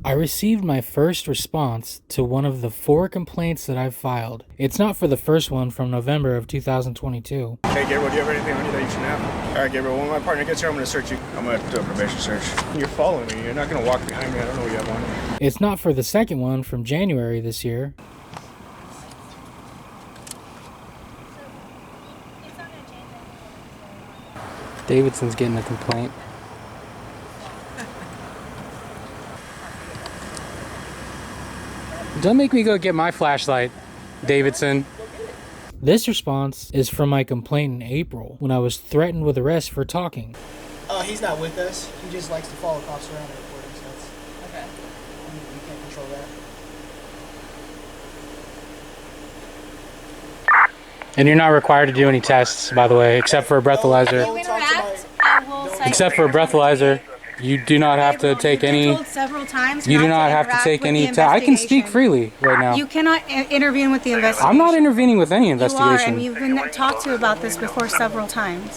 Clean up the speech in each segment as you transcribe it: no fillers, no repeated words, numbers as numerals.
I received my first response to one of the 4 complaints that I've filed. It's not for the first one from November of 2022. Hey Gabriel, do you have anything on you that you should have? Alright Gabriel, when my partner gets here, I'm going to search you. I'm going to do a probation search. You're following me. You're not going to walk behind me. I don't know what you have on. It's not for the second one from January this year. Davidson's getting a complaint. Don't make me go get my flashlight, Davidson. This response is from my complaint in April when I was threatened with arrest for talking. He's not with us. He just likes to follow cops around and reporting, so that's okay. We can't control that. And you're not required to do any tests, by the way, except for a breathalyzer. Except for a breathalyzer. You do not have to take any. You do not have to take any. I can speak freely right now. You cannot intervene with the investigation. I'm not intervening with any investigation. You are, and you've been talked to about this before several times.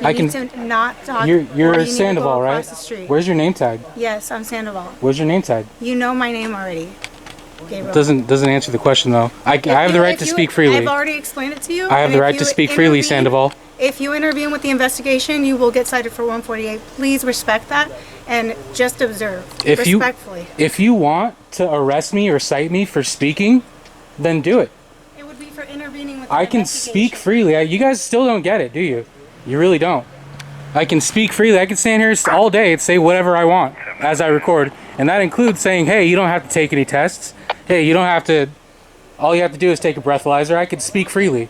I can. To not talk. You're Sandoval, right? Where's your name tag? Yes, I'm Sandoval. Where's your name tag? You know my name already. Gabriel. Doesn't answer the question though. I have the right to speak freely. I've already explained it to you. I have the right to speak freely, Sandoval. If you intervene with the investigation, you will get cited for 148. Please respect that and just observe respectfully. If you want to arrest me or cite me for speaking, then do it. It would be for intervening with the I can speak freely. You guys still don't get it, do you? You really don't. I can speak freely. I can stand here all day and say whatever I want as I record. And that includes saying, hey, you don't have to take any tests. Hey, you don't have to, all you have to do is take a breathalyzer. I can speak freely.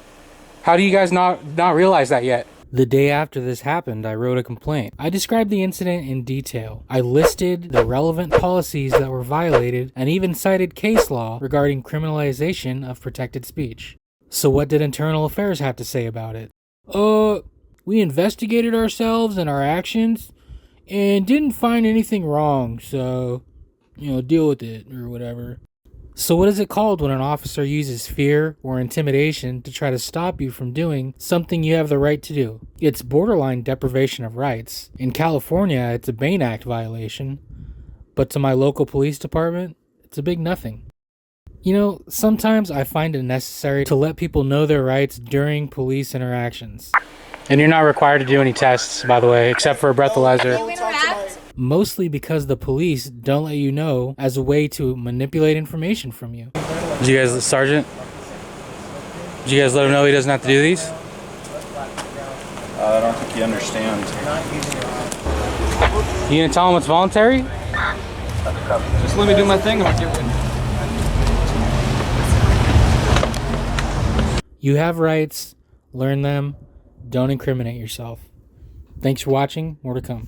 How do you guys not realize that yet? The day after this happened, I wrote a complaint. I described the incident in detail. I listed the relevant policies that were violated and even cited case law regarding criminalization of protected speech. So what did Internal Affairs have to say about it? We investigated ourselves and our actions and didn't find anything wrong, so, deal with it or whatever. So what is it called when an officer uses fear or intimidation to try to stop you from doing something you have the right to do? It's borderline deprivation of rights. In California, it's a Bain Act violation, but to my local police department, it's a big nothing. Sometimes I find it necessary to let people know their rights during police interactions. And you're not required to do any tests, by the way, except for a breathalyzer. Mostly because the police don't let you know as a way to manipulate information from you. Did you guys, Sergeant? Did you guys let him know he doesn't have to do these? I don't think he understands. You gonna tell him it's voluntary? Just let me do my thing and I'll get rid. You have rights, learn them, don't incriminate yourself. Thanks for watching, more to come.